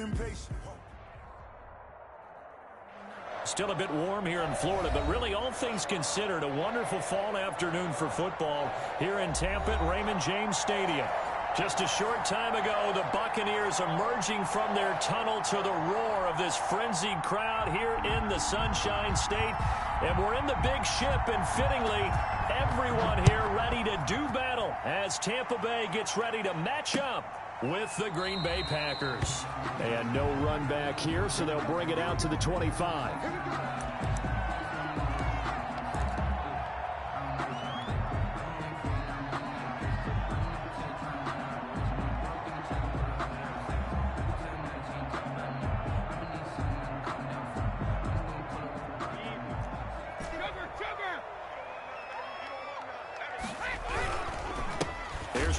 impatient. Still a bit warm here in Florida, but really all things considered, a wonderful fall afternoon for football here in Tampa at Raymond James Stadium. Just a short time ago, the Buccaneers emerging from their tunnel to the roar of this frenzied crowd here in the Sunshine State. And we're in the big ship, and fittingly, everyone here ready to do battle as Tampa Bay gets ready to match up with the Green Bay Packers. And no run back here, so they'll bring it out to the 25.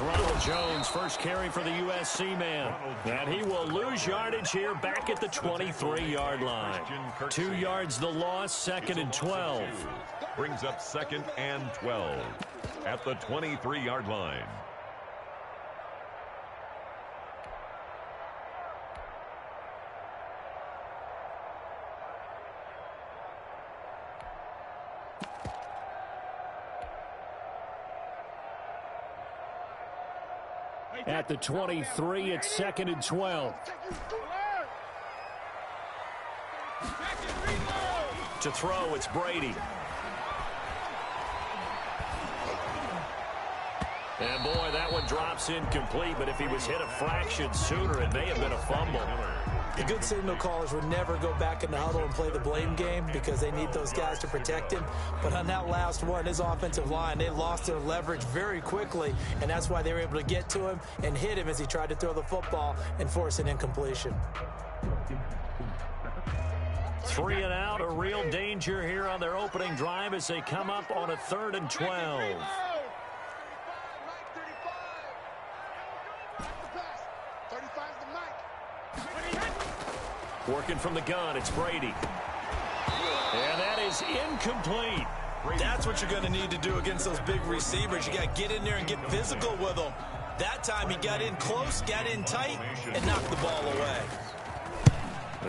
Ronald Jones, first carry for the USC man. And he will lose yardage here back at the 23-yard line. 2 yards the loss, 2nd and 12. Brings up 2nd and 12 at the 23-yard line. At the 23, it's 2nd and 12. To throw, it's Brady. And boy, that one drops incomplete, but if he was hit a fraction sooner, it may have been a fumble. The good signal callers would never go back in the huddle and play the blame game because they need those guys to protect him. But on that last one, his offensive line, they lost their leverage very quickly, and that's why they were able to get to him and hit him as he tried to throw the football and force an incompletion. 3 and out, a real danger here on their opening drive as they come up on a 3rd and 12. Working from the gun, it's Brady. And that is incomplete. That's what you're going to need to do against those big receivers. You got to get in there and get physical with them. That time he got in close, got in tight, and knocked the ball away.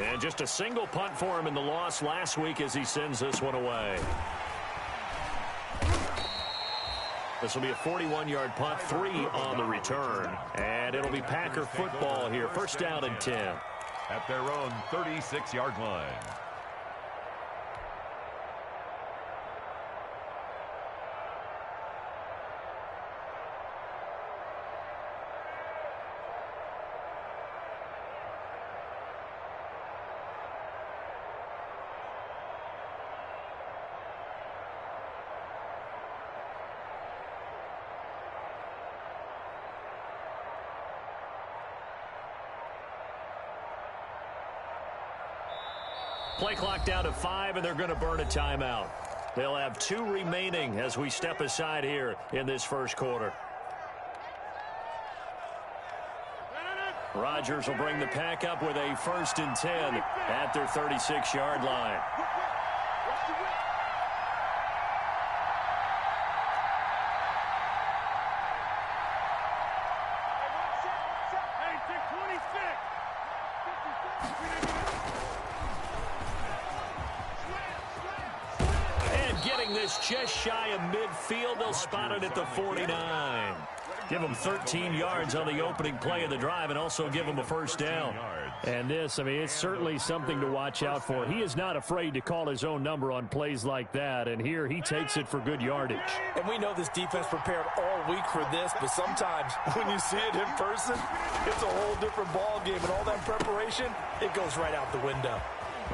And just a single punt for him in the loss last week as he sends this one away. This will be a 41-yard punt, 3 on the return. And it'll be Packer football here, 1st down and 10. At their own 36-yard line. Play clock down to 5, and they're going to burn a timeout. They'll have 2 remaining as we step aside here in this first quarter. Rodgers will bring the pack up with a 1st and 10 at their 36-yard line. Just shy of midfield. They'll spot it at the 49. Give them 13 yards on the opening play of the drive and also give them a 1st down. And this, I mean, it's certainly something to watch out for. He is not afraid to call his own number on plays like that, and here he takes it for good yardage. And we know this defense prepared all week for this, but sometimes when you see it in person, it's a whole different ball game, and all that preparation, it goes right out the window.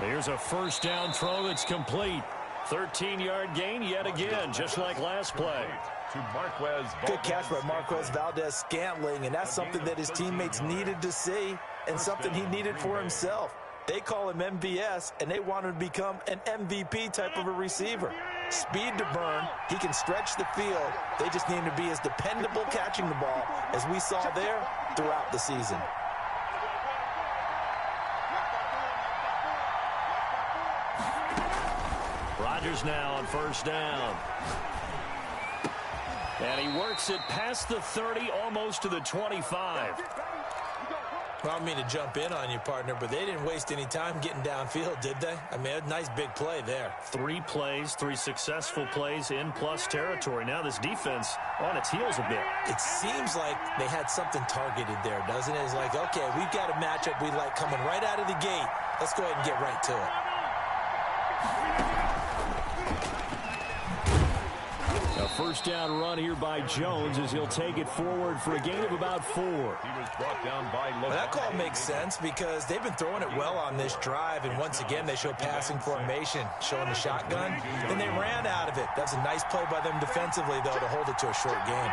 Here's a 1st down throw that's complete. 13-yard gain yet again, just like last play. To Marquez Valdez. Good catch by Marquez Valdez-Scantling, and that's something that his teammates needed to see and something he needed for himself. They call him MVS, and they want him to become an MVP type of a receiver. Speed to burn. He can stretch the field. They just need him to be as dependable catching the ball as we saw there throughout the season. Rodgers now on 1st down. And he works it past the 30, almost to the 25. Well, I don't mean to jump in on you, partner, but they didn't waste any time getting downfield, did they? I mean, a nice big play there. 3 plays, 3 successful plays in plus territory. Now this defense on its heels a bit. It seems like they had something targeted there, doesn't it? It's like, okay, we've got a matchup we like coming right out of the gate. Let's go ahead and get right to it. A first down run here by Jones as he'll take it forward for a gain of about 4. He was brought down by Well, that call makes sense because they've been throwing it well on this drive, and once again they show passing formation, showing the shotgun. Then they ran out of it. That's a nice play by them defensively, though, to hold it to a short gain.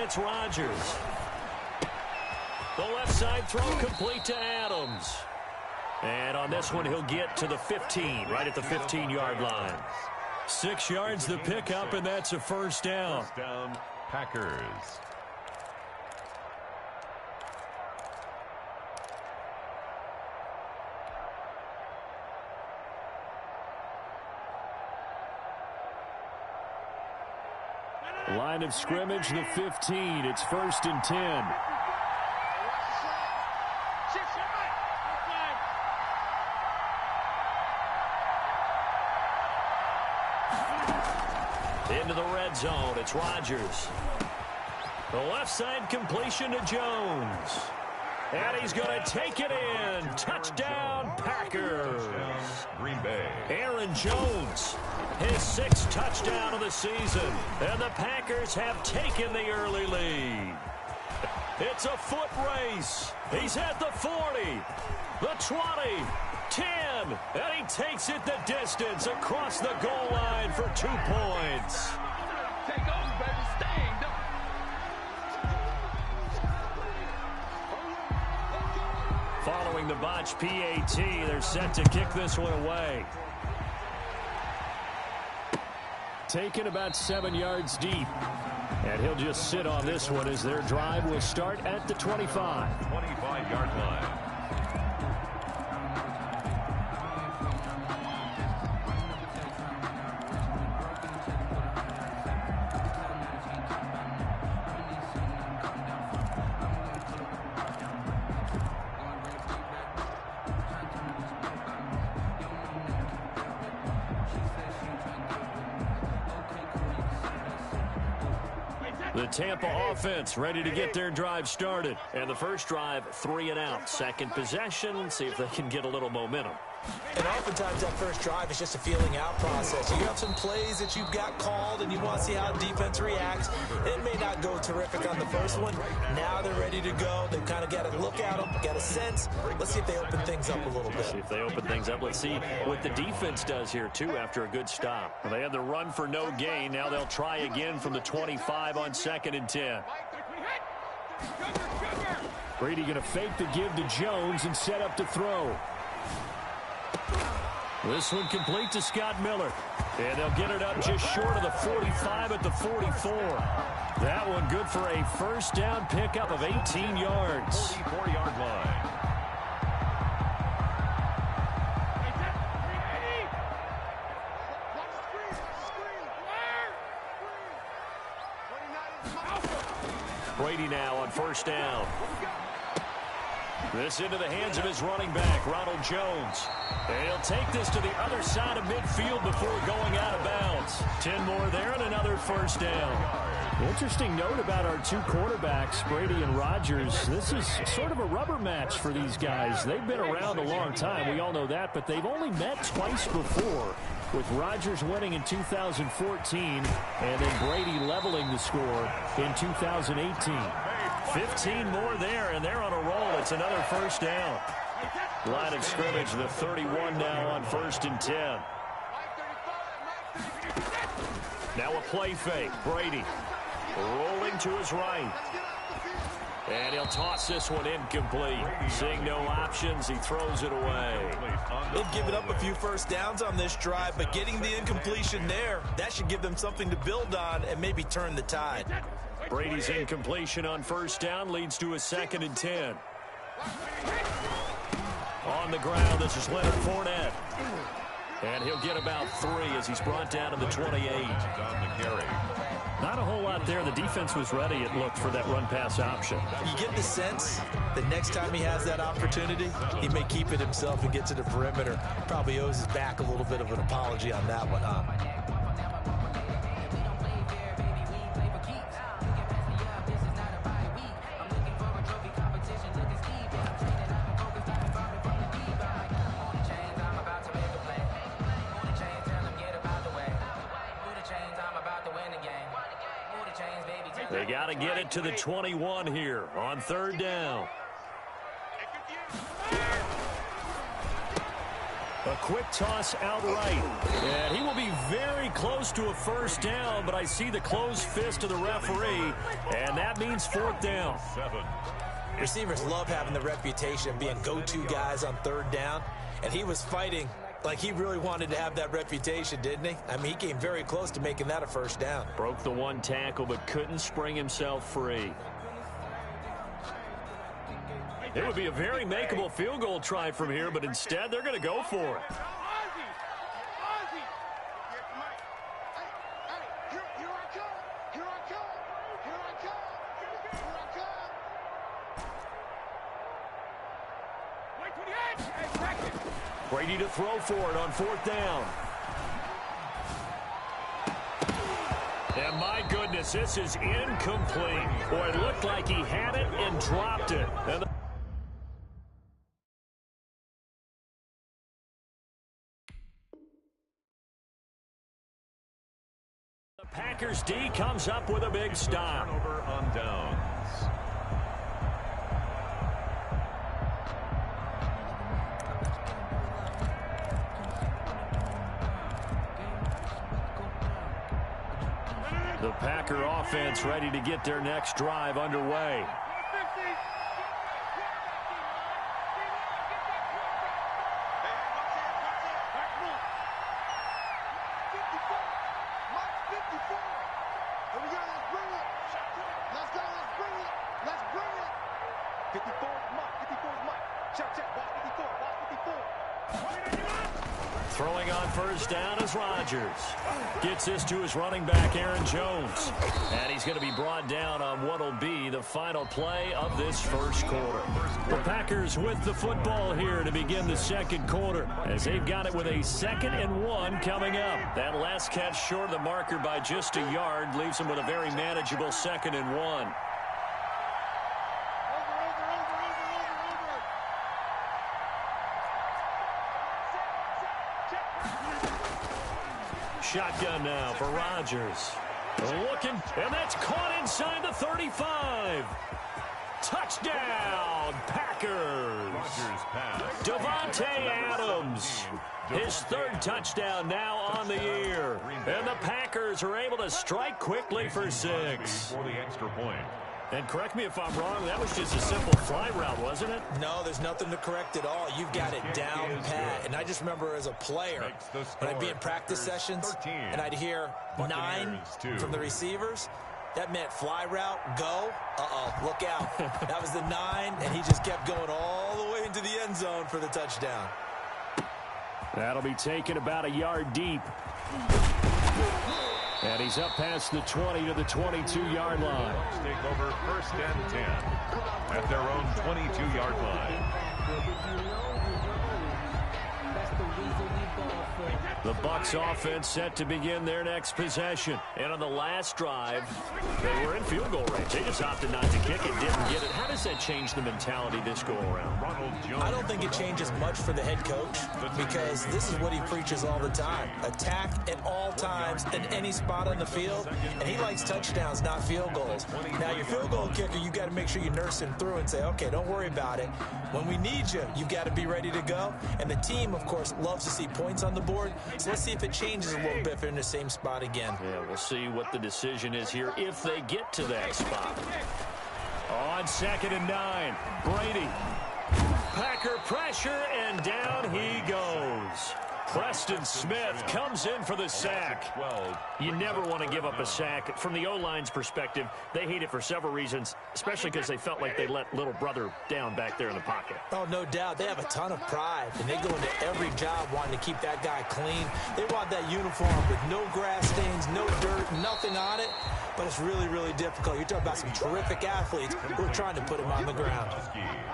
It's Rodgers. The left side throw complete to Adams. And on this one, he'll get to the 15, right at the 15-yard line. 6 yards the pickup, and that's a first down. First down, Packers. Line of scrimmage, the 15. It's 1st and 10. Into the red zone. It's Rodgers. The left side completion to Jones. And he's going to take it in. Touchdown, Packers. Green Bay. Aaron Jones, his 6th touchdown of the season. And the Packers have taken the early lead. It's a foot race. He's at the 40, the 20, 10, and he takes it the distance across the goal line for 2 points. Take off, baby. Stay. Following the botch PAT, they're set to kick this one away. Taken about 7 yards deep. And he'll just sit on this one as their drive will start at the 25. 25-yard line. The Tampa offense ready to get their drive started. And the first drive, 3 and out. Second possession, see if they can get a little momentum. And oftentimes that first drive is just a feeling out process. You have some plays that you've got called and you want to see how defense reacts. It may not go terrific on the first one. Now they're ready to go. They've kind of got to look at them, got a sense. Let's see if they open things up a little bit. See if they open things up. Let's see what the defense does here, too, after a good stop. Well, they had the run for no gain. Now they'll try again from the 25 on 2nd and 10. Brady going to fake the give to Jones and set up to throw. This one complete to Scott Miller. And they'll get it up just short of the 45 at the 44. That one good for a first down pickup of 18 yards. 44-yard line. Brady now on first down. This into the hands of his running back, Ronald Jones. And he'll take this to the other side of midfield before going out of bounds. 10 more there and another first down. Interesting note about our 2 quarterbacks, Brady and Rodgers. This is sort of a rubber match for these guys. They've been around a long time. We all know that, but they've only met twice before, with Rodgers winning in 2014 and then Brady leveling the score in 2018. 15 more there, and they're on a roll. It's another first down. Line of scrimmage, the 31 now on 1st and 10. Now a play fake. Brady rolling to his right. And he'll toss this one incomplete. Seeing no options, he throws it away. They've given up a few first downs on this drive, but getting the incompletion there, that should give them something to build on and maybe turn the tide. Brady's incompletion on first down leads to a 2nd and 10. On the ground, this is Leonard Fournette. And he'll get about 3 as he's brought down to the 28. On the carry. Not a whole lot there. The defense was ready, it looked, for that run-pass option. You get the sense that next time he has that opportunity, he may keep it himself and get to the perimeter. Probably owes his back a little bit of an apology on that one, huh? They got to get it to the 21 here on 3rd down. A quick toss out right. And he will be very close to a 1st down, but I see the closed fist of the referee, and that means 4th down. Receivers love having the reputation of being go-to guys on 3rd down, and he was fighting like he really wanted to have that reputation, didn't he? I mean, he came very close to making that a 1st down. Broke the 1 tackle, but couldn't spring himself free. It would be a very makeable field goal try from here, but instead they're going to go for it. Brady to throw for it on 4th down. And my goodness, this is incomplete. Boy, it looked like he had it and dropped it. And the Packers D comes up with a big stop. Turnover on downs. The Packer offense ready to get their next drive underway. Throwing on 1st down is Rodgers. Gets this to his running back, Aaron Jones. And he's going to be brought down on what will be the final play of this 1st quarter. The Packers with the football here to begin the 2nd quarter, as they've got it with a 2nd and 1 coming up. That last catch short of the marker by just a yard leaves them with a very manageable 2nd and 1. Shotgun now for Rodgers. Looking, and that's caught inside the 35. Touchdown, Packers. Davante Adams. His 3rd touchdown now on the year. And the Packers are able to strike quickly for 6. For the extra point. And correct me if I'm wrong, that was just a simple fly route, wasn't it? No, there's nothing to correct at all. You've got it down pat. And I just remember as a player, when I'd be in practice sessions, and I'd hear 9 from the receivers, that meant fly route, go. Uh-oh, look out. That was the 9, and he just kept going all the way into the end zone for the touchdown. That'll be taken about a yard deep. And he's up past the 20 to the 22-yard line. Take over 1st and 10 at their own 22-yard line. The Bucs offense set to begin their next possession. And on the last drive, they were in field goal range. They just opted not to kick it, didn't get it. How does that change the mentality this go around? I don't think it changes much for the head coach, because this is what he preaches all the time. Attack at all times in any spot on the field, and he likes touchdowns, not field goals. Now, your field goal kicker, you got to make sure you nurse him through and say, okay, don't worry about it. When we need you, you've got to be ready to go. And the team, of course, loves to see points on the board. So let's see if it changes a little bit if they're in the same spot again. Yeah, we'll see what the decision is here if they get to that spot. On 2nd and 9, Brady. Packer pressure, and down he goes. Preston Smith comes in for the sack. You never want to give up a sack. From the O-line's perspective, they hate it for several reasons, especially because they felt like they let little brother down back there in the pocket. Oh, no doubt. They have a ton of pride, and they go into every job wanting to keep that guy clean. They want that uniform with no grass stains, no dirt, nothing on it, but it's really, really difficult. You're talking about some terrific athletes who are trying to put him on the ground.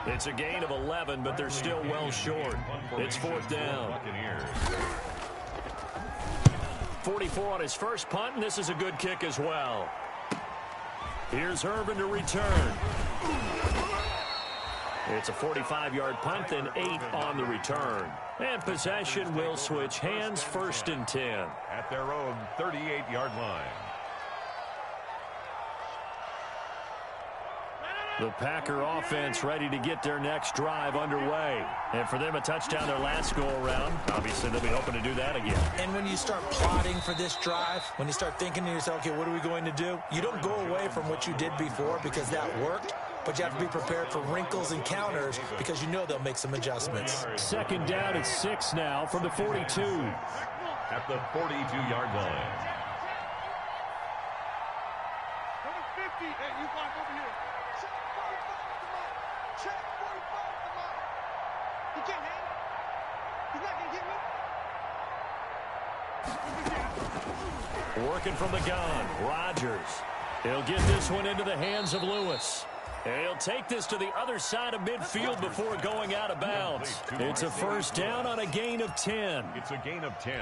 It's a gain of 11, but they're still well short. It's 4th down. 44 on his first punt, and this is a good kick as well. Here's Urban to return. It's a 45-yard punt, then 8 on the return. And possession will switch hands, 1st and 10. At their own 38-yard line. The Packer offense ready to get their next drive underway. And for them, a touchdown their last go-around. Obviously, they'll be hoping to do that again. And when you start plotting for this drive, when you start thinking to yourself, okay, what are we going to do? You don't go away from what you did before because that worked, but you have to be prepared for wrinkles and counters because you know they'll make some adjustments. 2nd down at 6 now from the 42. At the 42-yard line. Working from the gun, Rodgers. He'll get this one into the hands of Lewis. And he'll take this to the other side of midfield before going out of bounds. It's a 1st down on a gain of 10. It's a gain of 10.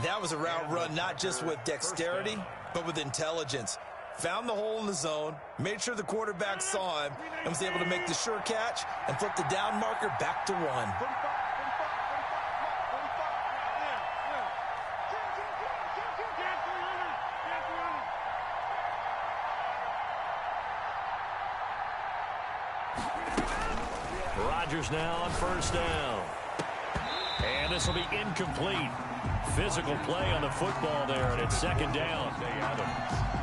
That was a route run not just with dexterity, but with intelligence. Found the hole in the zone, made sure the quarterback saw him, and was able to make the sure catch and flip the down marker back to 1. Rodgers now on 1st down. And this will be incomplete. Physical play on the football there, and it's 2nd down.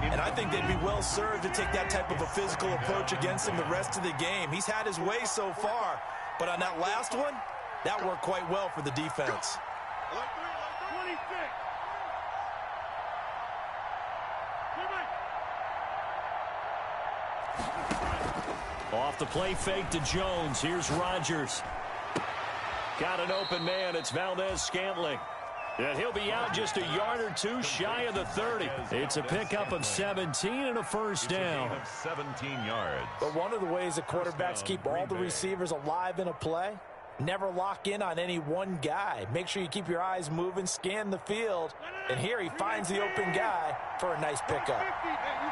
And I think they'd be well served to take that type of a physical approach against him the rest of the game. He's had his way so far, but on that last one, that worked quite well for the defense. Off the play fake to Jones. Here's Rodgers. Got an open man. It's Valdez-Scantling. And he'll be out just a yard or two shy of the 30. It's a pickup of 17 and a 1st down. 17 yards. But one of the ways that quarterbacks keep all the receivers alive in a play, never lock in on any one guy. Make sure you keep your eyes moving, scan the field. And here he finds the open guy for a nice pickup.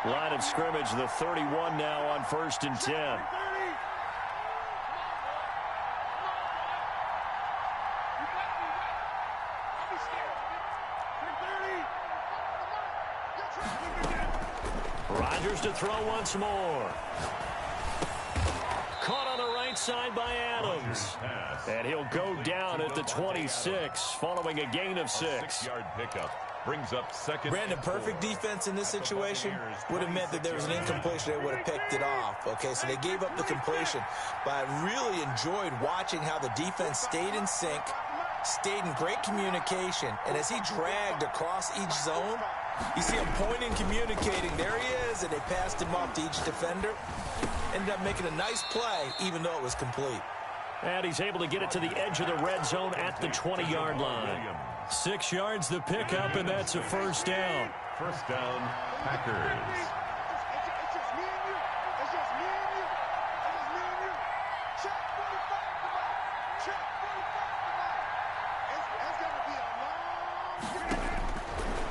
Line of scrimmage, the 31 now on 1st and 10. Rodgers to throw once more. Caught on the right side by Adams. And he'll go down at the 26 following a gain of 6. 6-yard pickup. Brings up 2nd. Brandon, perfect defense in this situation would have meant that there was an incompletion. They would have picked it off. Okay, so they gave up the completion. But I really enjoyed watching how the defense stayed in sync, stayed in great communication. And as he dragged across each zone, you see him pointing, communicating. There he is, and they passed him off to each defender. Ended up making a nice play, even though it was complete. And he's able to get it to the edge of the red zone at the 20-yard line. 6 yards the pickup, and that's a 1st down. 1st down, Packers.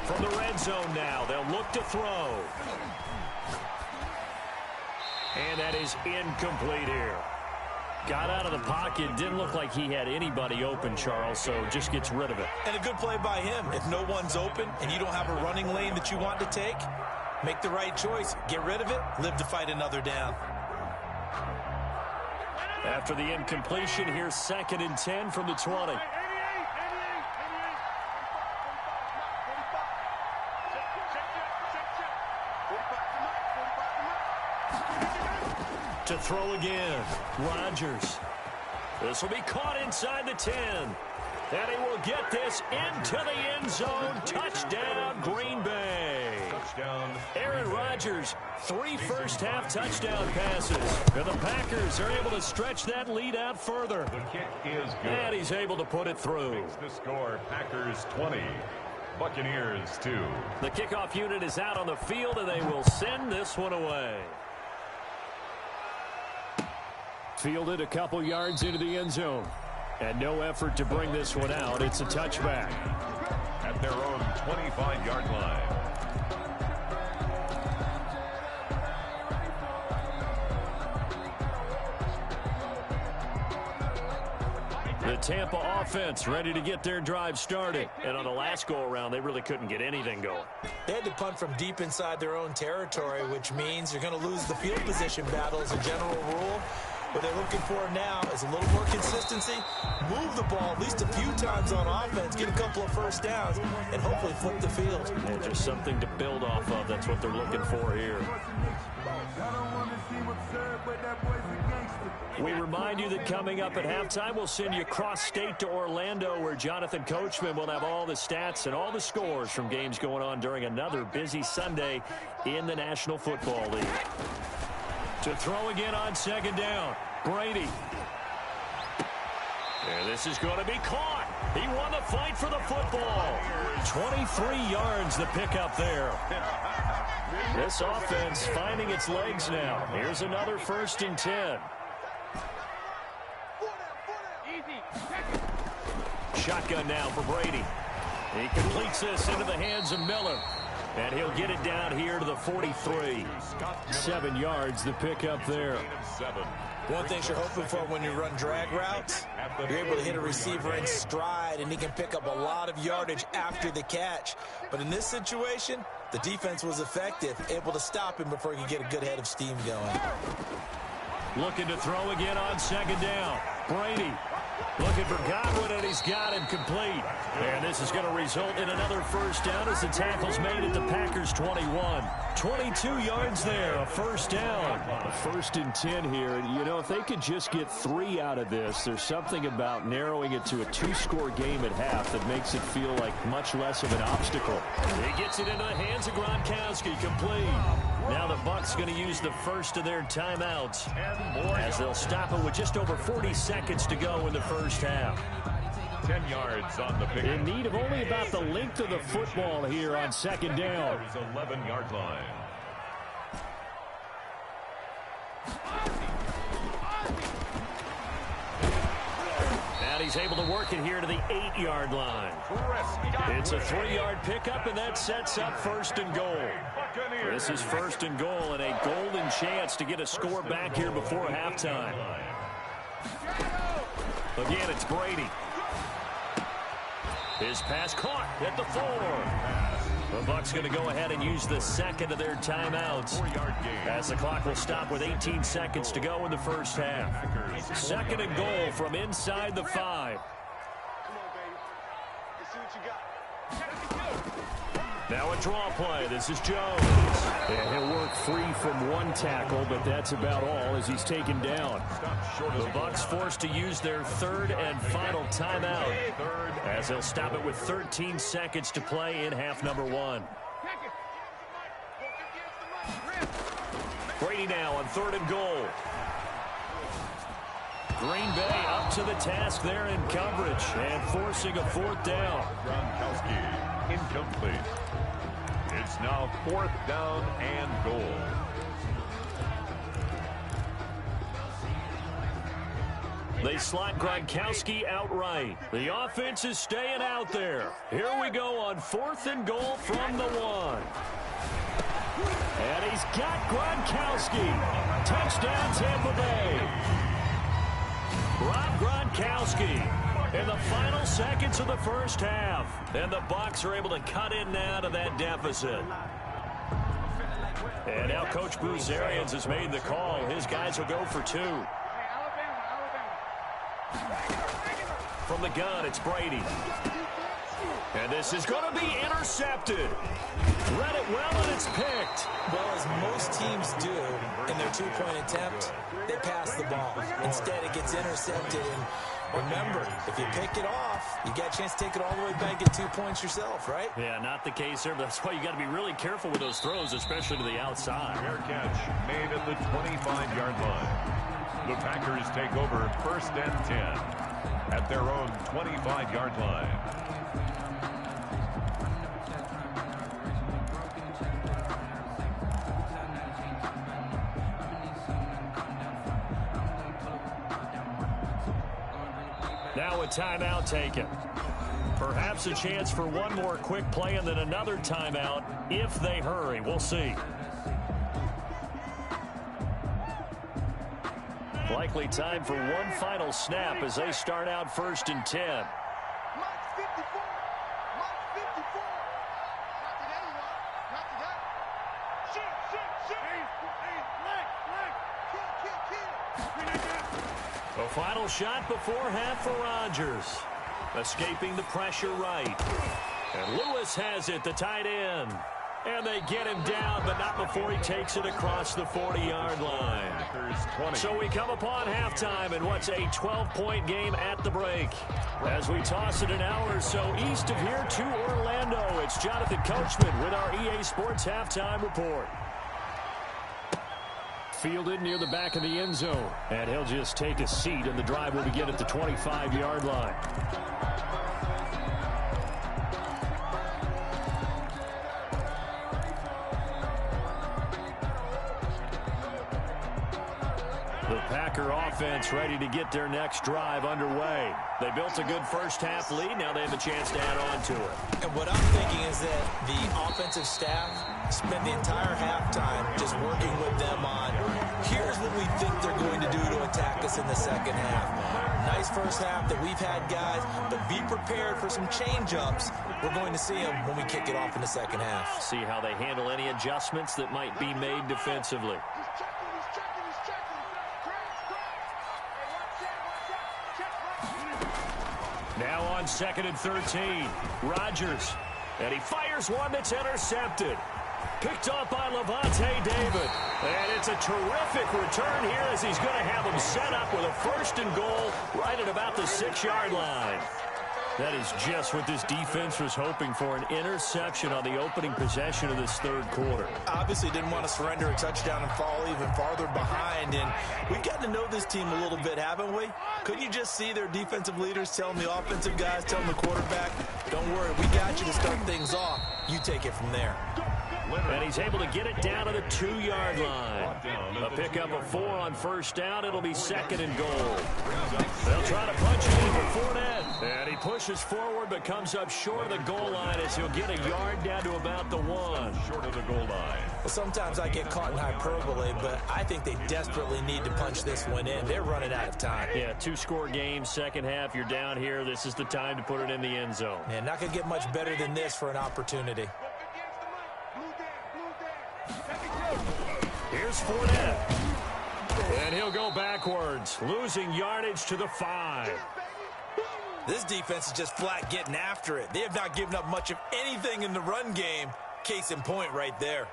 From the red zone now, they'll look to throw. And that is incomplete here. Got out of the pocket. Didn't look like he had anybody open, Charles, so just gets rid of it. And a good play by him. If no one's open and you don't have a running lane that you want to take, make the right choice. Get rid of it. Live to fight another down. After the incompletion, here's 2nd and 10 from the 20. To throw again, Rodgers. This will be caught inside the 10. And he will get this into the end zone. Touchdown, Green Bay. Touchdown. Aaron Rodgers, 3 first-half touchdown passes. And the Packers are able to stretch that lead out further. The kick is good. And he's able to put it through. Makes the score, Packers 20, Buccaneers 2. The kickoff unit is out on the field, and they will send this one away. Fielded a couple yards into the end zone. And no effort to bring this one out. It's a touchback. At their own 25-yard line. The Tampa offense ready to get their drive started. And on the last go-around, they really couldn't get anything going. They had to punt from deep inside their own territory, which means you're going to lose the field position battle as a general rule. What they're looking for now is a little more consistency, move the ball at least a few times on offense, get a couple of first downs, and hopefully flip the field. And just something to build off of. That's what they're looking for here. We remind you that coming up at halftime, we'll send you cross-state to Orlando, where Jonathan Coachman will have all the stats and all the scores from games going on during another busy Sunday in the National Football League. To throw again on second down, Brady. And this is going to be caught. He won the fight for the football. 23 yards the pickup there. This offense finding its legs now. Here's another 1st and 10. Shotgun now for Brady. He completes this into the hands of Miller. And he'll get it down here to the 43. 7 yards, the pickup there. One thing you're hoping for when you run drag routes, you're able to hit a receiver in stride, and he can pick up a lot of yardage after the catch. But in this situation, the defense was effective, able to stop him before he could get a good head of steam going. Looking to throw again on second down. Brady looking for Godwin, and he's got him complete. And this is going to result in another first down as the tackle's made at the Packers' 21. 22 yards there, a first down. A 1st and 10 here. You know, if they could just get 3 out of this, there's something about narrowing it to a 2-score game at half that makes it feel like much less of an obstacle. He gets it into the hands of Gronkowski, complete. Now the Bucs going to use the first of their timeouts as they'll stop it with just over 40 seconds to go in the first half. 10 yards on the pick. In need of only about the length of the football here on second down. 11-yard line. And he's able to work it here to the 8-yard line. It's a 3-yard pickup, and that sets up 1st and goal. This is 1st and goal, and a golden chance to get a score back here before halftime. Again, it's Brady. His pass caught at the 4. The Bucs going to go ahead and use the second of their timeouts as the clock will stop with 18 seconds to go in the first half. 2nd and goal from inside the 5. Now a draw play. This is Jones. And he'll work free from one tackle, but that's about all as he's taken down. The Bucs forced to use their 3rd and final timeout as they'll stop it with 13 seconds to play in half number 1. Brady now on 3rd and goal. Green Bay up to the task there in coverage and forcing a 4th down. Gronkowski incomplete. It's now 4th down and goal. They slot Gronkowski outright. The offense is staying out there. Here we go on 4th and goal from the 1. And he's got Gronkowski. Touchdown, Tampa Bay. Rob Gronkowski in the final seconds of the first half. And the Bucs are able to cut in now to that deficit. And now Coach Bruce Arians has made the call. His guys will go for 2. From the gun, it's Brady. And this is going to be intercepted. Read it well, and it's picked. Well, as most teams do in their 2-point attempt, they pass the ball. Instead, it gets intercepted. And Remember, if you pick it off, you got a chance to take it all the way back and get 2 points yourself, right? Yeah, not the case here, but that's why you got to be really careful with those throws, especially to the outside. Fair catch made at the 25-yard line. The Packers take over 1st and 10 at their own 25-yard line. Now a timeout taken. Perhaps a chance for one more quick play and then another timeout if they hurry. We'll see. Likely time for one final snap as they start out 1st and 10. A final shot before half for Rodgers. Escaping the pressure right. And Lewis has it, the tight end. And they get him down, but not before he takes it across the 40-yard line. So we come upon halftime in what's a 12-point game at the break. As we toss it an hour or so east of here to Orlando, it's Jonathan Coachman with our EA Sports Halftime Report. Fielded near the back of the end zone. And he'll just take a seat, and the drive will begin at the 25-yard line. The Packer offense ready to get their next drive underway. They built a good first half lead. Now they have a chance to add on to it. And what I'm thinking is that the offensive staff spent the entire halftime just working with them on, here's what we think they're going to do to attack us in the second half. Nice first half that we've had, guys, but be prepared for some change-ups. We're going to see them when we kick it off in the second half. See how they handle any adjustments that might be made defensively. Now on 2nd and 13, Rodgers, and he fires one that's intercepted. Picked off by Levante David. And it's a terrific return here as he's going to have him set up with a 1st and goal right at about the 6-yard line. That is just what this defense was hoping for, an interception on the opening possession of this third quarter. Obviously didn't want to surrender a touchdown and fall even farther behind, and we've got to know this team a little bit, haven't we? Couldn't you just see their defensive leaders telling the offensive guys, telling the quarterback, don't worry, we got you to start things off. You take it from there. And he's able to get it down to the 2-yard line. A pickup of 4 on 1st down. It'll be 2nd and goal. They'll try to punch it in for Fournette. And he pushes forward but comes up short of the goal line as he'll get a yard down to about the 1. Short of the goal line. Well, sometimes I get caught in hyperbole, but I think they desperately need to punch this one in. They're running out of time. Yeah, 2-score game, second half. You're down here. This is the time to put it in the end zone. Man, not going to get much better than this for an opportunity. Here's Fournette. And he'll go backwards, losing yardage to the 5. This defense is just flat getting after it. They have not given up much of anything in the run game. Case in point right there.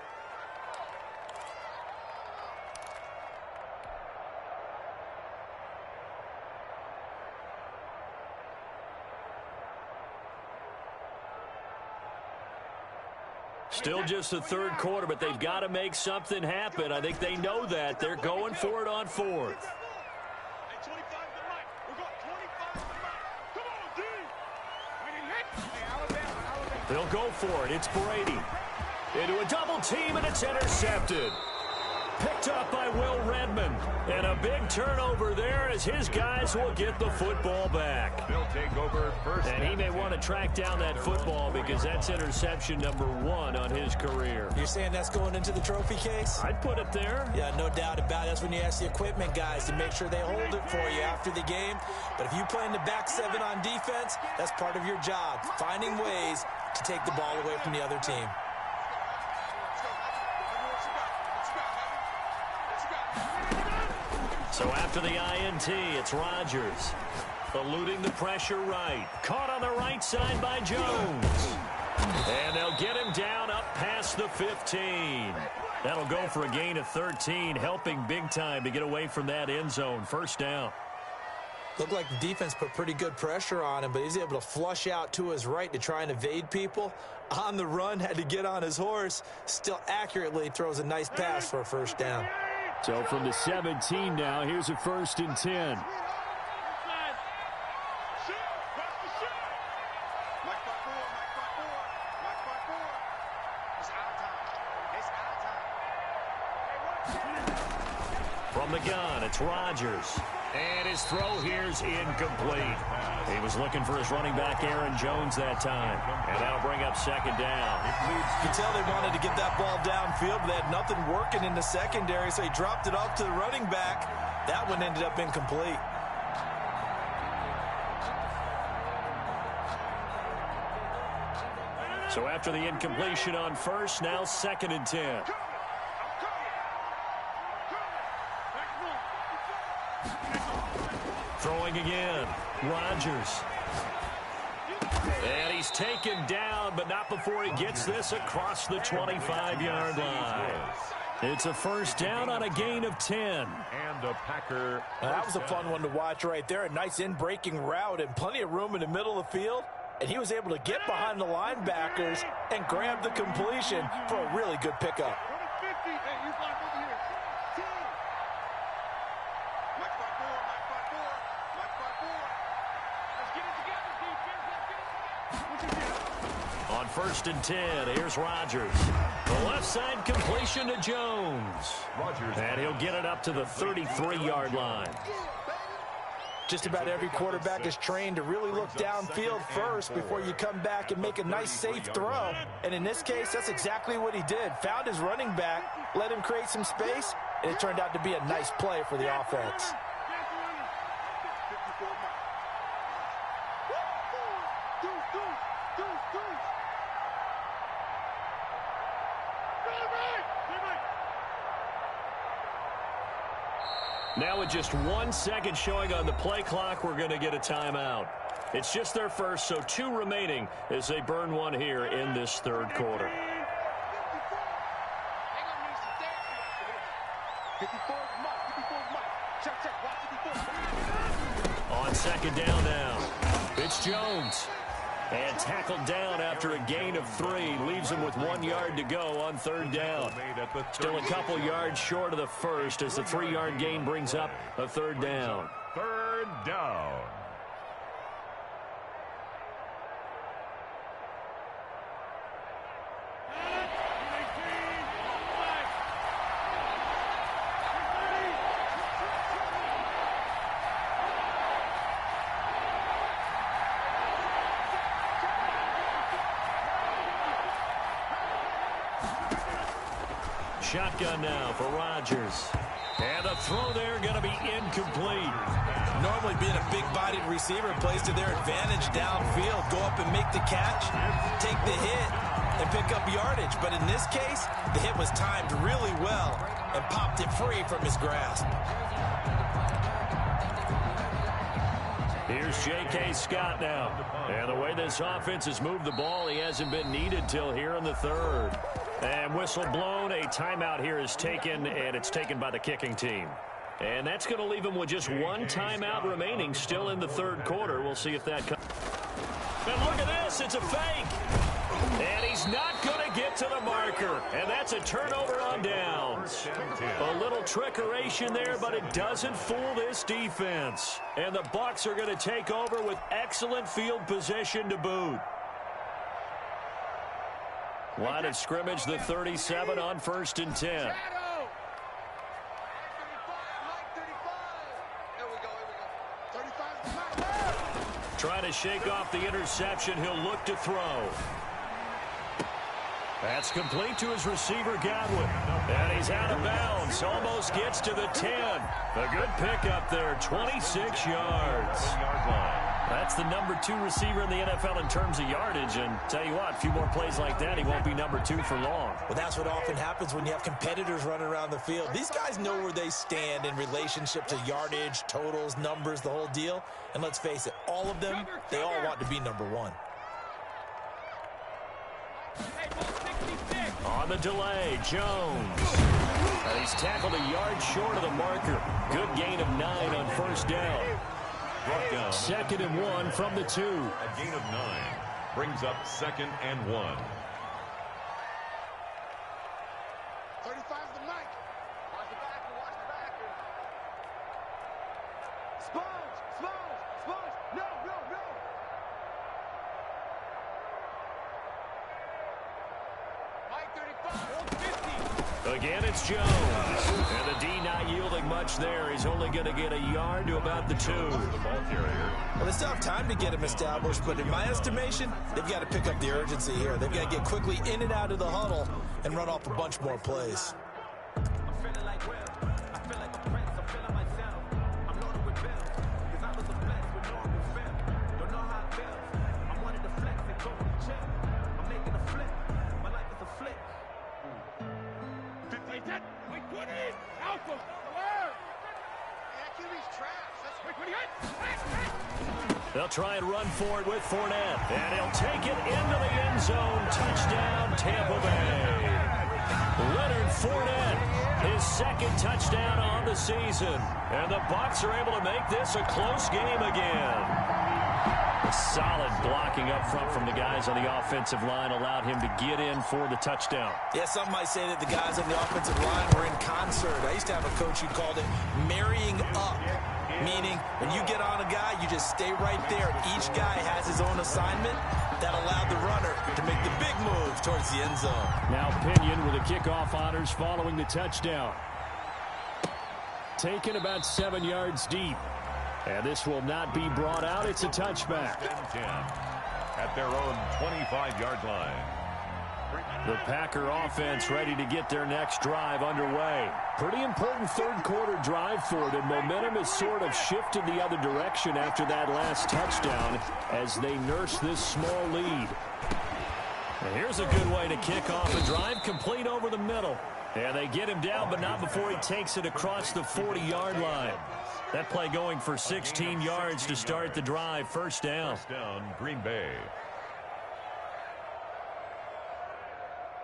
Still just the third quarter, but they've got to make something happen. I think they know that. They're going for it on 4th. They'll go for it. It's Brady. Into a double team, and it's intercepted. Picked up by Will Redmond. And a big turnover there as his guys will get the football back. They'll take over 1st. And he may want to track down that football because that's interception number 1 on his career. You're saying that's going into the trophy case? I'd put it there. Yeah, no doubt about it. That's when you ask the equipment guys to make sure they hold it for you after the game. But if you play in the back 7 on defense, that's part of your job, finding ways to take the ball away from the other team. So after the INT, it's Rodgers. Eluding the pressure right. Caught on the right side by Jones. And they'll get him down up past the 15. That'll go for a gain of 13, helping big time to get away from that end zone. 1st down. Looked like the defense put pretty good pressure on him, but he's able to flush out to his right to try and evade people. On the run, had to get on his horse. Still accurately throws a nice pass for a first down. So from the 17 now, here's a 1st and 10. From the gun, it's Rodgers. And his throw here's incomplete. He was looking for his running back, Aaron Jones, that time. And that'll bring up 2nd down. You can tell they wanted to get that ball downfield, but they had nothing working in the secondary, so he dropped it off to the running back. That one ended up incomplete. So after the incompletion on 1st, now 2nd and 10. Throwing again, Rodgers. And he's taken down, but not before he gets this across the 25-yard line. It's a 1st down on a gain of 10. And the Packer. That was a fun one to watch right there. A nice in-breaking route and plenty of room in the middle of the field. And he was able to get behind the linebackers and grab the completion for a really good pickup. On 1st and 10, here's Rodgers. The left side completion to Jones. Rodgers. And he'll get it up to the 33-yard line. Just about every quarterback is trained to really look downfield first before you come back and make a nice, safe throw. And in this case, that's exactly what he did. Found his running back, let him create some space, and it turned out to be a nice play for the offense. Now with just 1 second showing on the play clock, we're going to get a timeout. It's just their first, so 2 remaining as they burn one here in this 3rd quarter. On 2nd down now, it's Jones. And tackled down after a gain of 3. Leaves him with 1 yard to go on 3rd down. Still a couple yards short of the 1st as the 3-yard gain brings up a 3rd down. 3rd down. Shotgun now for Rodgers. And the throw there going to be incomplete. Normally being a big-bodied receiver plays to their advantage downfield. Go up and make the catch, take the hit, and pick up yardage. But in this case, the hit was timed really well and popped it free from his grasp. Here's J.K. Scott now. And the way this offense has moved the ball, he hasn't been needed till here in the 3rd. And whistle blown, a timeout here is taken, and it's taken by the kicking team. And that's going to leave him with just 1 timeout remaining still in the 3rd quarter. We'll see if that comes. And look at this, it's a fake. And he's not going to get to the marker. And that's a turnover on downs. A little trickeration there, but it doesn't fool this defense. And the Bucs are going to take over with excellent field position to boot. Line of scrimmage, the 37 on 1st and 10. Trying to shake off the interception. He'll look to throw. That's complete to his receiver, Godwin. And he's out of bounds. Almost gets to the 10. A good pickup there, 26 yards. That's the number 2 receiver in the NFL in terms of yardage. And tell you what, a few more plays like that, he won't be number 2 for long. Well, that's what often happens when you have competitors running around the field. These guys know where they stand in relationship to yardage, totals, numbers, the whole deal. And let's face it, all of them, they all want to be number 1. On the delay, Jones. And he's tackled a yard short of the marker. Good gain of 9 on 1st down. Brought down. 2nd and 1 from the 2. A gain of 9 brings up 2nd and 1. 35's the mic. Watch the backer, watch the backer. Sponge, sponge, sponge. No, no, no. Mike 35, 50. Again, it's Jones. And the D not yielding much there. He's only going to get a yard to about the 2. The ball carrier. Well, they still have time to get him established, but in my estimation, they've got to pick up the urgency here. They've got to get quickly in and out of the huddle and run off a bunch more plays. They'll try and run for it with Fournette. And he'll take it into the end zone. Touchdown, Tampa Bay. Leonard Fournette, his 2nd touchdown on the season. And the Bucs are able to make this a close game again. Solid blocking up front from the guys on the offensive line allowed him to get in for the touchdown. Yeah, some might say that the guys on the offensive line were in concert. I used to have a coach who called it marrying up, meaning when you get on a guy, you just stay right there. Each guy has his own assignment that allowed the runner to make the big move towards the end zone. Now Pinion with the kickoff honors following the touchdown. Taken about 7 yards deep. And this will not be brought out. It's a touchback. 10 at their own 25-yard line. The Packer offense ready to get their next drive underway. Pretty important 3rd quarter drive for them. Momentum has sort of shifted the other direction after that last touchdown as they nurse this small lead. And here's a good way to kick off a drive, complete over the middle. And they get him down, but not before he takes it across the 40-yard line. That play going for 16 yards to start the drive. First down. First down, Green Bay.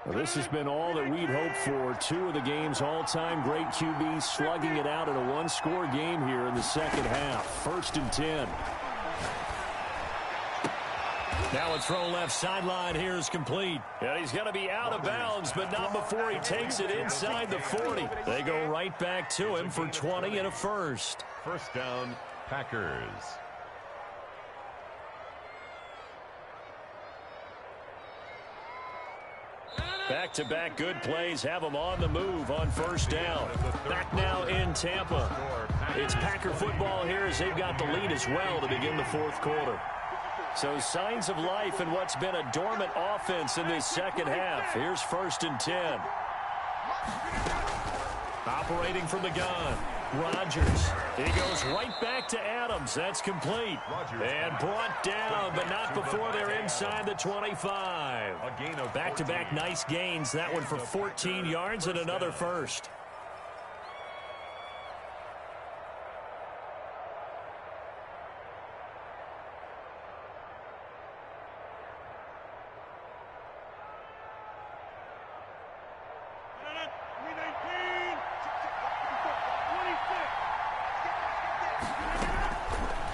Well, this has been all that we'd hoped for. 2 of the game's all-time great QBs slugging it out in a one-score game here in the second half. 1st and 10. Now a throw left sideline here is complete. And he's going to be out of bounds, but not before he takes it inside the 40. They go right back to him for 20 and a first. First down, Packers. Back-to-back good plays have them on the move on first down. Back now in Tampa. It's Packer football here as they've got the lead as well to begin the 4th quarter. So signs of life in what's been a dormant offense in this second half. Here's 1st and 10. Operating from the gun. Rodgers. He goes right back to Adams. That's complete. And brought down, but not before they're inside the 25. Back-to-back nice gains. That one for 14 yards and another first.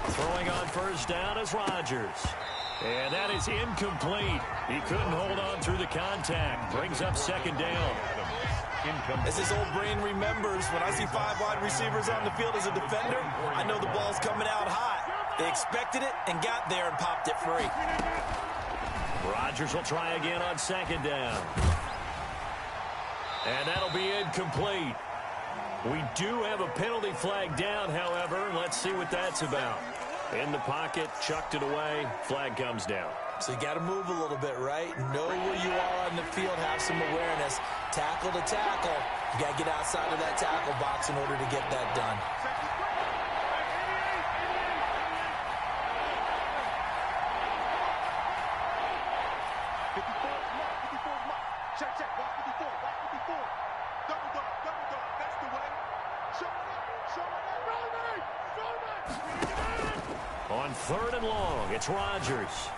Throwing on first down is Rodgers. And that is incomplete. He couldn't hold on through the contact. Brings up 2nd down. As his old brain remembers, when I see 5 wide receivers on the field as a defender, I know the ball's coming out hot. They expected it and got there and popped it free. Rodgers will try again on 2nd down. And that'll be incomplete. We do have a penalty flag down, however. Let's see what that's about. In the pocket, chucked it away. Flag comes down. So you got to move a little bit, right? Know where you are on the field, have some awareness. Tackle to tackle. You got to get outside of that tackle box in order to get that done. On 3rd and long, it's Rodgers.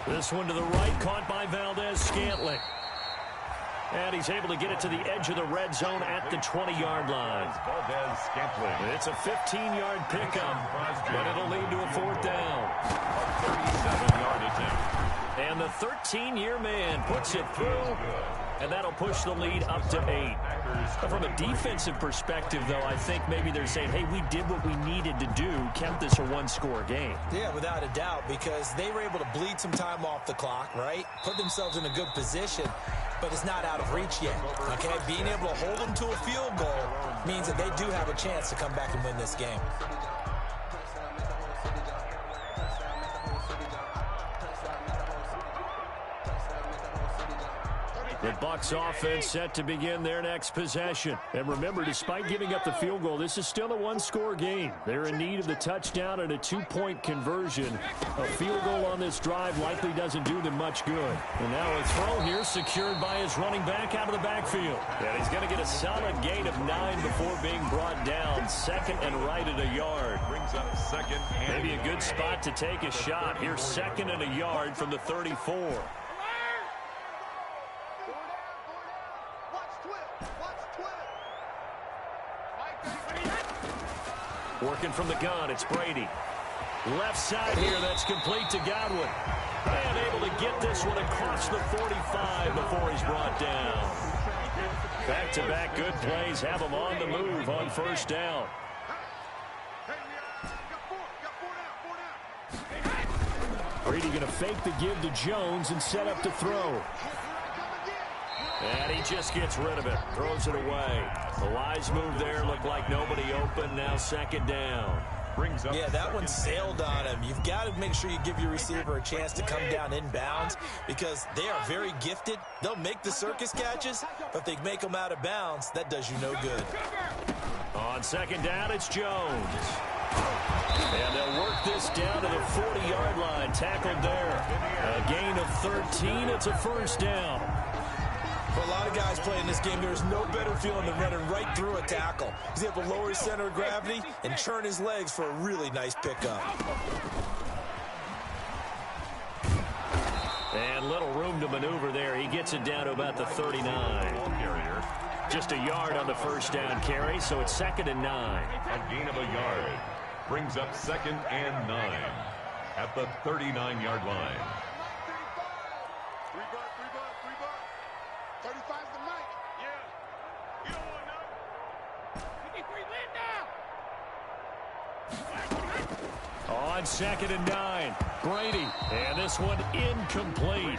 This one to the right, caught by Valdez-Scantling. And he's able to get it to the edge of the red zone at the 20-yard line. It's a 15-yard pickup, but it'll lead to a fourth down. A 37-yard attempt. And the 13-year man puts it through, and that'll push the lead up to 8. From a defensive perspective, though, I think maybe they're saying, hey, we did what we needed to do, kept this a one-score game. Yeah, without a doubt, because they were able to bleed some time off the clock, right? Put themselves in a good position, but it's not out of reach yet, okay? Being able to hold them to a field goal means that they do have a chance to come back and win this game. The Bucs offense set to begin their next possession. And remember, despite giving up the field goal, this is still a one-score game. They're in need of the touchdown and a two-point conversion. A field goal on this drive likely doesn't do them much good. And now a throw here secured by his running back out of the backfield. And he's going to get a solid gain of 9 before being brought down. Second and right at a yard. Brings up second and maybe a good spot to take a shot. Here's second and a yard from the 34. Working from the gun, it's Brady. Left side here, that's complete to Godwin. And able to get this one across the 45 before he's brought down. Back-to-back good plays have him on the move on first down. Brady going to fake the give to Jones and set up to throw. And he just gets rid of it, throws it away. The wise move there, looked like nobody open, now second down. Yeah, that one sailed on him. You've got to make sure you give your receiver a chance to come down inbounds because they are very gifted. They'll make the circus catches, but if they make them out of bounds, that does you no good. On second down, it's Jones. And they'll work this down to the 40-yard line, tackled there. A gain of 13, it's a first down. For a lot of guys playing this game, there's no better feeling than running right through a tackle. He's able to lower his center of gravity and churn his legs for a really nice pickup. And little room to maneuver there. He gets it down to about the 39. Just a yard on the first down carry, so it's second and 9. A gain of a yard. Brings up second and 9 at the 39-yard line. 35's the mic. Yeah. You don't want to know. 53 win now. On second and 9, Brady. And this one incomplete.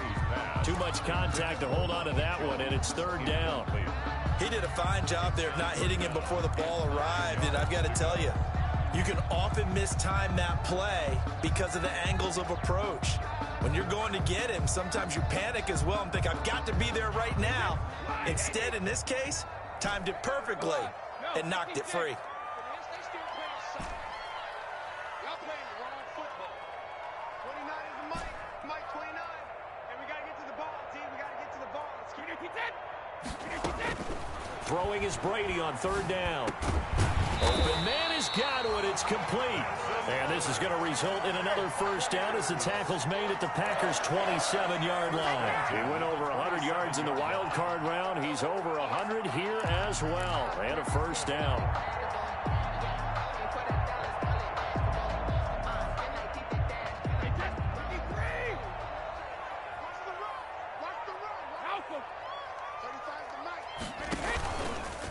Too much contact to hold on to that one, and it's third down. He did a fine job there of not hitting him before the ball arrived, and I've got to tell you, you can often mistime that play because of the angles of approach. When you're going to get him, sometimes you panic as well and think, I've got to be there right now. Instead, in this case, timed it perfectly and knocked it free. Y'all playing the wrong football. 29 is the mic. Mic 29. And we got to get to the ball, team. We got to get to the ball. Let's keep it. Throwing is Brady on third down. Open man is Godwin. It's complete. And this is going to result in another first down as the tackle's made at the Packers' 27-yard line. He went over 100 yards in the wild card round. He's over 100 here as well. And a first down.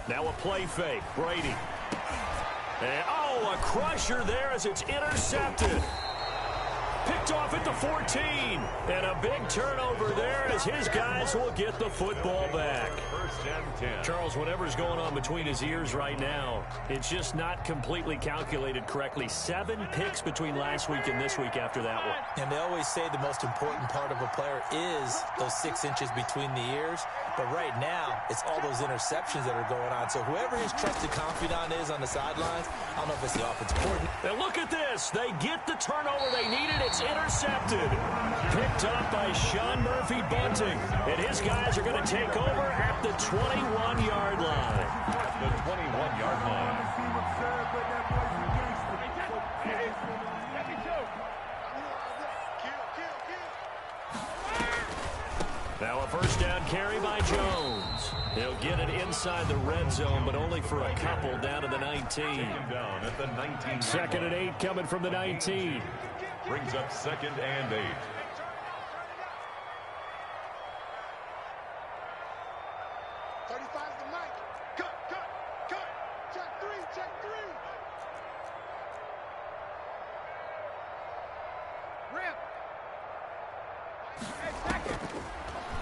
Now a play fake. Brady. And, oh, a crusher there as it's intercepted. Picked off at the 14. And a big turnover there as his guys will get the football back. First and 10. Charles, whatever's going on between his ears right now, it's just not completely calculated correctly. 7 picks between last week and this week after that one. And they always say the most important part of a player is those 6 inches between the ears. But right now, it's all those interceptions that are going on. So whoever his trusted confidant is on the sidelines, I don't know if it's the offensive coordinator. And look at this. They get the turnover they needed. It's intercepted. Picked up by Sean Murphy Bunting. And his guys are going to take over at the 21-yard line. At the 21-yard line. Now a first down carry by Jones. He'll get it inside the red zone, but only for a couple down to the 19. Down at the 19. Second and 8 coming from the 19. Brings up 2nd and 8.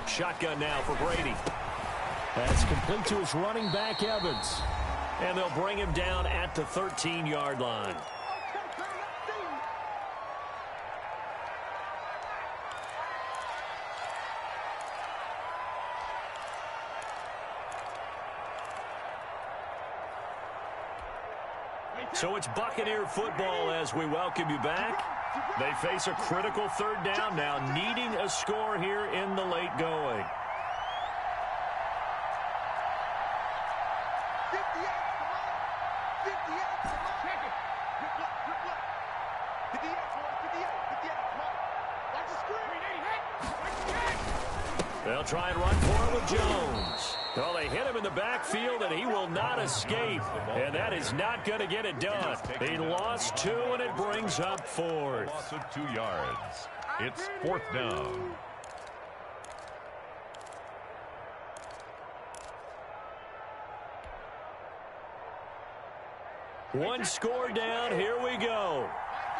Shotgun now for Brady. That's complete to his running back, Evans. And they'll bring him down at the 13-yard line. So it's Buccaneer football as we welcome you back. They face a critical third down now, needing a score here in the late going. They'll try and run for it with Jones. Well, they hit him in the backfield, and he will not escape. And that is not going to get it done. He lost 2, and it brings up 4th. Loss of 2 yards. It's 4th down. One score down. Here we go.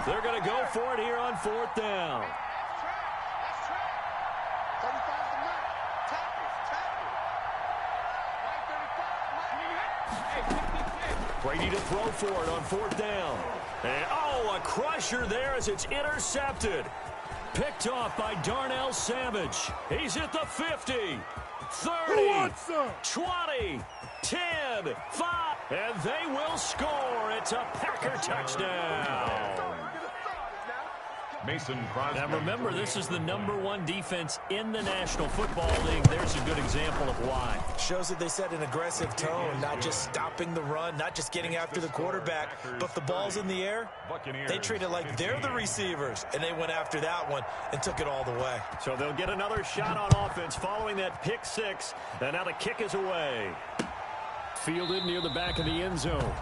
They're going to go for it here on 4th down. Brady to throw for it on 4th down. And, a crusher there as it's intercepted. Picked off by Darnell Savage. He's at the 50, 30, 20, 10, 5, and they will score. It's a Packer touchdown. Mason Crosby. Now remember, this is the #1 defense in the National Football League. There's a good example of why. Shows that they set an aggressive tone, not just stopping the run, not just getting after the quarterback, but if the ball's in the air, they treat it like they're the receivers, and they went after that one and took it all the way. So they'll get another shot on offense following that pick 6, and now the kick is away. Fielded near the back of the end zone.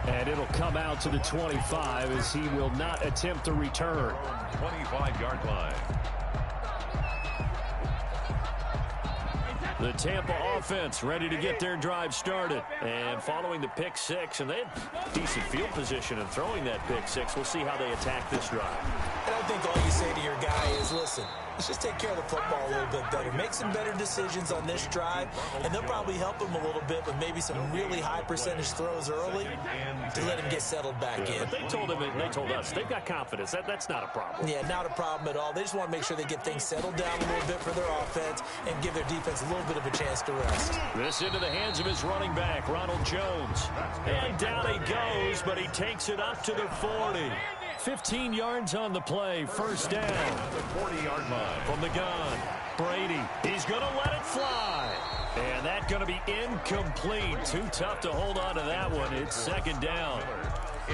And it'll come out to the 25 as he will not attempt to return. 25-yard line. The Tampa offense ready to get their drive started. And following the pick 6, and they had decent field position in throwing that pick 6. We'll see how they attack this drive. And I think all you say to your guy is, listen, let's just take care of the football a little bit better. Make some better decisions on this drive, and they'll probably help him a little bit with maybe some really high percentage throws early to let him get settled back in. But they told him, and they told us, they've got confidence. That's not a problem. Yeah, not a problem at all. They just want to make sure they get things settled down a little bit for their offense and give their defense a little bit of a chance to rest. This into the hands of his running back, Ronald Jones. And down he goes, but he takes it up to the 40. 15 yards on the play, first down. The 40-yard line. From the gun, Brady. He's going to let it fly. And that's going to be incomplete. Too tough to hold on to that one. It's second down.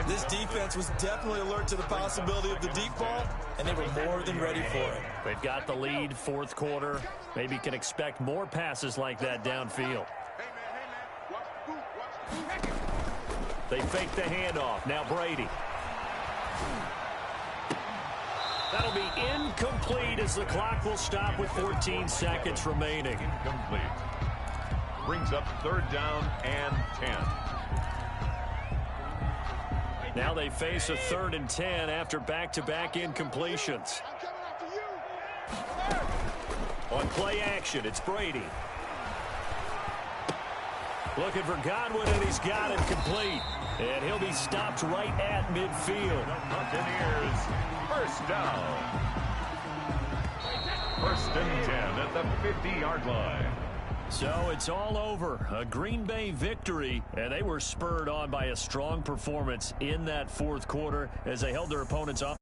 This defense was definitely alert to the possibility of the deep ball, and they were more than ready for it. They've got the lead, 4th quarter. Maybe can expect more passes like that downfield. They fake the handoff. Now Brady. That'll be incomplete as the clock will stop with 14 seconds remaining. Incomplete. Brings up 3rd down and 10. Now they face a 3rd and 10 after back-to-back incompletions. On play action, it's Brady. Looking for Godwin, and he's got it complete. And he'll be stopped right at midfield. Buccaneers, first down. 1st and 10 at the 50-yard line. So it's all over. A Green Bay victory, and they were spurred on by a strong performance in that 4th quarter as they held their opponents off.